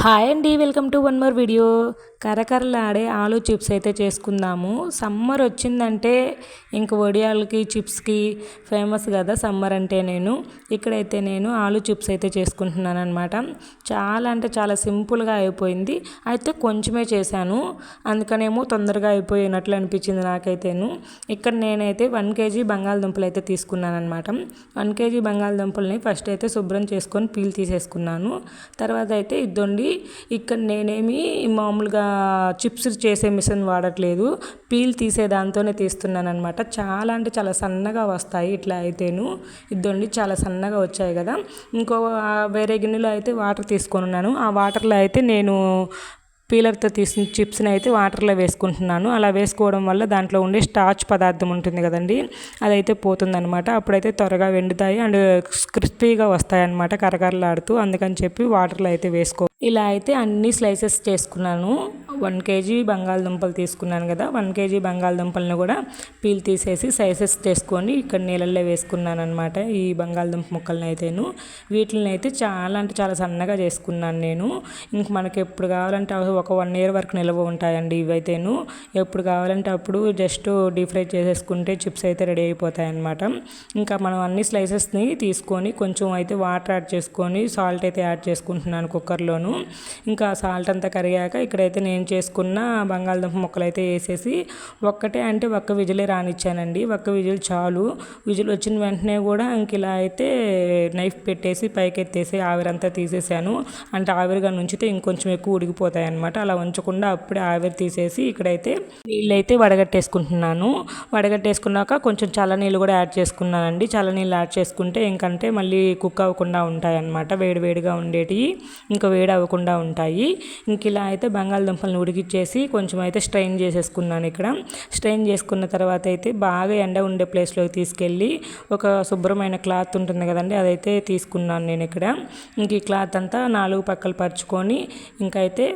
Hi అండి, welcome to one more video. కరకరలాడే ఆలు చిప్స్ అయితే చేసుకుందాము. సమ్మర్ వచ్చిందంటే ఇంక వడియాలకి చిప్స్కి ఫేమస్ కదా సమ్మర్ అంటే. ఇక్కడైతే నేను ఆలు చిప్స్ అయితే చేసుకుంటున్నాను అనమాట. చాలా అంటే చాలా సింపుల్గా అయిపోయింది. అయితే కొంచెమే చేశాను, అందుకనేమో తొందరగా అయిపోయినట్లు అనిపించింది నాకైతేను. ఇక్కడ నేనైతే 1 kg బంగాళదుంపలు అయితే తీసుకున్నాను అనమాట. 1 kg బంగాళదుంపల్ని ఫస్ట్ అయితే శుభ్రం చేసుకొని పీల్ తీసేసుకున్నాను. తర్వాత అయితే ఇద్దండి, ఇక్కడ నేనేమి మామూలుగా చిప్స్ చేసే మిషన్ వాడట్లేదు, పీల్ తీసే దాంతోనే తీస్తున్నాను అనమాట. చాలా అంటే చాలా సన్నగా వస్తాయి ఇట్లా అయితేను. ఇద్దండి, చాలా సన్నగా వచ్చాయి కదా. ఇంకో వేరే గిన్నెలో అయితే వాటర్ తీసుకొని ఉన్నాను. ఆ వాటర్లో అయితే నేను పీలర్తో తీసిన చిప్స్ని అయితే వాటర్లో వేసుకుంటున్నాను. అలా వేసుకోవడం వల్ల దాంట్లో ఉండే స్టార్చ్ పదార్థం ఉంటుంది కదండి, అదైతే పోతుందనమాట. అప్పుడైతే త్వరగా వెండుతాయి అండ్ క్రిస్పీగా వస్తాయి అన్నమాట, కరకరలాడుతూ. అందుకని చెప్పి వాటర్లో అయితే ఇలా అయితే అన్ని స్లైసెస్ చేసుకున్నాను. 1 kg బంగాళదుంపలు తీసుకున్నాను కదా, 1 kg బంగాళదుంపలను కూడా పీల్ తీసేసి స్లైసెస్ చేసుకొని ఇక్కడ నీళ్ళల్లో వేసుకున్నాను అనమాట. ఈ బంగాళదుంప ముక్కలను అయితేను వీటిని అయితే చాలా అంటే చాలా సన్నగా చేసుకున్నాను నేను. ఇంక మనకి ఎప్పుడు కావాలంటే ఒక 1 year వరకు నిల్వ ఉంటాయండి ఇవైతేను. ఎప్పుడు కావాలంటే అప్పుడు జస్ట్ డీప్ ఫ్రై చేసేసుకుంటే చిప్స్ అయితే రెడీ అయిపోతాయి అనమాట. ఇంకా మనం అన్ని స్లైసెస్ని తీసుకొని కొంచెం అయితే వాటర్ యాడ్ చేసుకొని సాల్ట్ అయితే యాడ్ చేసుకుంటున్నాను కుక్కర్లోను. ఇంకా సాల్ట్ అంతా కరిగాక ఇక్కడైతే నేను చేసుకున్న బంగాళదుంప ముక్కలు అయితే వేసేసి ఒక్క విజిలే రానిచ్చానండి. ఒక్క విజిల్ చాలు. విజిల్ వచ్చిన వెంటనే కూడా ఇంక ఇలా అయితే నైఫ్ పెట్టేసి పైకి ఎత్తేసి ఆవిరంతా తీసేసాను. అంటే ఆవిరిగా నుంచితే ఇంకొంచెం ఎక్కువ ఉడికిపోతాయి అనమాట. అలా ఉంచకుండా అప్పుడే ఆవిరి తీసేసి ఇక్కడైతే నీళ్ళైతే వడగట్టేసుకుంటున్నాను. వడగట్టేసుకున్నాక కొంచెం చల్లనీళ్ళు కూడా యాడ్ చేసుకున్నానండి. చల్లనీళ్ళు యాడ్ చేసుకుంటే ఇంకంటే మళ్ళీ కుక్ అవ్వకుండా ఉంటాయి అన్నమాట, వేడివేడిగా ఉండేటివి ఇంకా వేడి అవ్వకుండా ఉంటాయి. ఇంక ఇలా అయితే బంగాళదుంపలను ఉడికిచ్చేసి కొంచెం అయితే స్ట్రెయిన్ చేసేసుకున్నాను. ఇక్కడ స్ట్రెయిన్ చేసుకున్న తర్వాత అయితే బాగా ఎండ ఉండే ప్లేస్లోకి తీసుకెళ్ళి ఒక శుభ్రమైన క్లాత్ ఉంటుంది కదండి, అదైతే తీసుకున్నాను నేను ఇక్కడ. ఇంక ఈ క్లాత్ అంతా 4 పక్కలు పరుచుకొని ఇంకైతే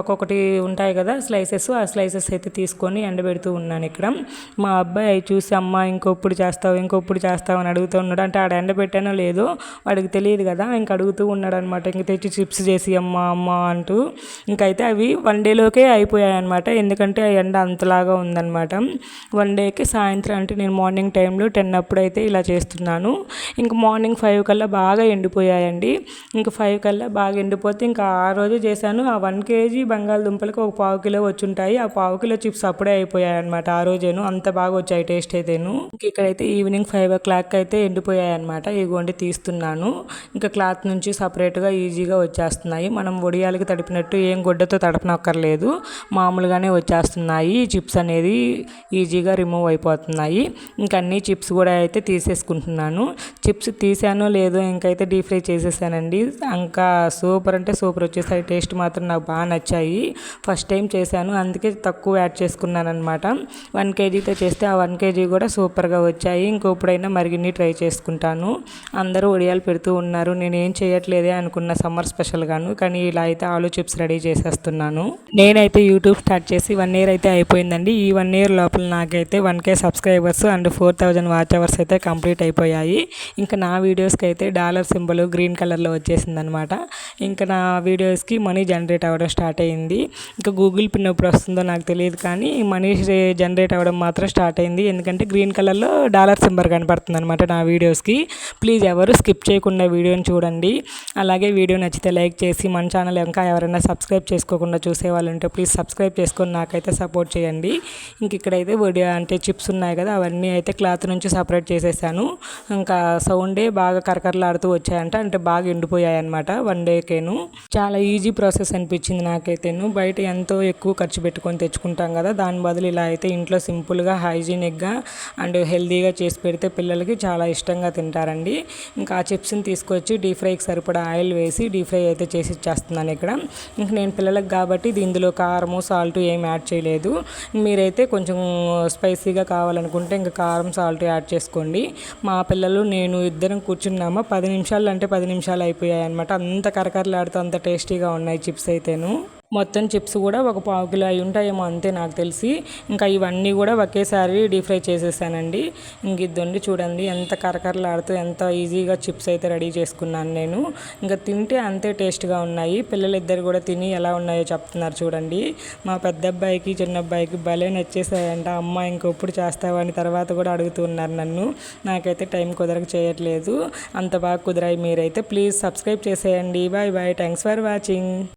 ఒక్కొక్కటి ఉంటాయి కదా స్లైసెస్, ఆ స్లైసెస్ అయితే తీసుకొని ఎండబెడుతూ ఉన్నాను ఇక్కడ. మా అబ్బాయి అవి చూసి అమ్మ ఇంకొప్పుడు చేస్తావు అని అడుగుతూ ఉన్నాడు. అంటే ఆడ ఎండబెట్టానో లేదో వాడికి తెలియదు కదా, ఇంక అడుగుతూ ఉన్నాడు అనమాట. ఇంక తెచ్చి చిప్స్ చేసి అమ్మ అంటూ. ఇంకైతే అవి 1 dayలోకే అయిపోయాయి అనమాట, ఎందుకంటే ఆ ఎండ అంతలాగా ఉందన్నమాట. 1 dayకి సాయంత్రం అంటే నేను మార్నింగ్ టైంలో 10 అప్పుడైతే ఇలా చేస్తున్నాను. ఇంక మార్నింగ్ 5 కల్లా బాగా ఎండిపోయాయండి. ఇంక 5 కల్లా బాగా ఎండిపోతే ఇంకా ఆ రోజు చేశాను. ఆ 1 kg బంగాళదుంపలకి ఒక 1/4 kilo వచ్చుంటాయి. ఆ 1/4 kilo చిప్స్ అప్పుడే అయిపోయాయి అనమాట. ఆ రోజేను అంత బాగా వచ్చాయి టేస్ట్ అయితేను. ఇంక ఇక్కడైతే ఈవినింగ్ 5 o'clock అయితే ఎండిపోయాయి అనమాట. ఇగోండి తీస్తున్నాను. ఇంకా క్లాత్ నుంచి సపరేట్గా ఈజీగా వచ్చేస్తున్నాయి. మనం వడియాలకి తడిపినట్టు ఏం గుడ్డతో తడపనక్కర్లేదు, మామూలుగానే వచ్చేస్తున్నాయి. చిప్స్ అనేది ఈజీగా రిమూవ్ అయిపోతున్నాయి. ఇంకా అన్ని చిప్స్ కూడా అయితే తీసేసుకుంటున్నాను. చిప్స్ తీసానో లేదో ఇంకైతే డీప్ ఫ్రై చేసేసానండి. ఇంకా సూపర్ అంటే సూపర్ వచ్చేసాయి. టేస్ట్ మాత్రం నాకు బాగా నచ్చాయి. ఫస్ట్ టైం చేశాను, అందుకే తక్కువ యాడ్ చేసుకున్నాను అనమాట. 1 kgతో చేస్తే ఆ 1 kg కూడా సూపర్గా వచ్చాయి. ఇంకొప్పుడైనా మరిగిన్ని ట్రై చేసుకుంటాను. అందరూ వడియాలు పెడుతూ ఉన్నారు, నేను ఏం చేయట్లేదే అనుకున్న సమ్మర్ స్పెషల్గాను. కానీ ఇలా అయితే ఆలు చిప్స్ రెడీ చేసేస్తున్నాను. నేనైతే యూట్యూబ్ స్టార్ట్ చేసి 1 year అయితే అయిపోయిందండి. ఈ 1 year లోపల నాకైతే 1K subscribers and 4000 watch hours అయితే కంప్లీట్ అయిపోయాయి. ఇంకా నా వీడియోస్కి అయితే డాలర్ సింబల్ గ్రీన్ కలర్లో వచ్చేసింది అనమాట. ఇంకా నా వీడియోస్కి మనీ జనరేట్ అవ్వడం స్టార్ట్ అయ్యింది. ఇంకా గూగుల్ పిన్ ఎప్పుడు వస్తుందో నాకు తెలియదు, కానీ మనీ జనరేట్ అవ్వడం మాత్రం స్టార్ట్ అయింది. ఎందుకంటే గ్రీన్ కలర్లో డాలర్ సింబల్ కనపడుతుంది అనమాట నా వీడియోస్కి. ప్లీజ్ ఎవరు స్కిప్ చేయకుండా వీడియోని చూడండి. అలాగే వీడియో నచ్చితే లైక్ చేసి మన ఛానల్ ఇంకా ఎవరైనా సబ్స్క్రైబ్ చేసుకోకుండా చూసే వాళ్ళు ఉంటే ప్లీజ్ సబ్స్క్రైబ్ చేసుకొని నాకైతే సపోర్ట్ చేయండి. ఇంక ఇక్కడైతే అంటే చిప్స్ ఉన్నాయి కదా, అవన్నీ అయితే క్లాత్ నుంచి సపరేట్ చేసేసాను. ఇంకా సౌండే బాగా కరకరలాడుతూ వచ్చాయంట, అంటే బాగా ఎండిపోయాయి అనమాట 1 dayకేను. చాలా ఈజీ ప్రాసెస్ అనిపించింది నాకైతేను. బయట ఎంతో ఎక్కువ ఖర్చు పెట్టుకొని తెచ్చుకుంటాం కదా, దాని బదులు ఇలా అయితే ఇంట్లో సింపుల్గా హైజీనిక్గా అండ్ హెల్తీగా చేసి పెడితే పిల్లలకి చాలా ఇష్టంగా తింటారండి. ఇంకా ఆ చిప్స్ని తీసుకొచ్చి డీప్ ఫ్రైకి సరిపడా ఆయిల్ వేసి డీప్ ఫ్రై అయితే చేసి ఇచ్చేస్తున్నాను ఇక్కడ. ఇంక నేను పిల్లలకు కాబట్టి ఇందులో కారము సాల్ట్ ఏం యాడ్ చేయలేదు. మీరైతే కొంచెం స్పైసీగా కావాలనుకుంటే ఇంకా కారం సాల్ట్ యాడ్ చేసుకోండి. మా పిల్లలు నేను ఇద్దరం కూర్చున్నామా 10 నిమిషాలు అంటే 10 నిమిషాలు అయిపోయాయి అనమాట. అంత కరకరలాడుతూ అంత టేస్టీగా ఉన్నాయి చిప్స్ అయితేను. మొత్తం చిప్స్ కూడా ఒక పావు కిలో అయి ఉంటాయేమో అంతే నాకు తెలిసి. ఇంకా ఇవన్నీ కూడా ఒకేసారి డీప్ ఫ్రై చేసేసానండి. ఇంక ఇద్దండి చూడండి ఎంత కరకరలాడుతూ ఎంత ఈజీగా చిప్స్ అయితే రెడీ చేసుకున్నాను నేను. ఇంకా తింటే అంతే టేస్ట్గా ఉన్నాయి. పిల్లలిద్దరు కూడా తిని ఎలా ఉన్నాయో చెప్తున్నారు చూడండి. మా పెద్ద అబ్బాయికి చిన్న అబ్బాయికి భలే నచ్చేసాయంట. అమ్మ ఇంకొప్పుడు చేస్తావని తర్వాత కూడా అడుగుతున్నారు నన్ను. నాకైతే టైం కుదరక చేయట్లేదు. అంత బాగా కుదిరాయి. మీరైతే ప్లీజ్ సబ్స్క్రైబ్ చేసేయండి. Bye bye. Thanks for watching.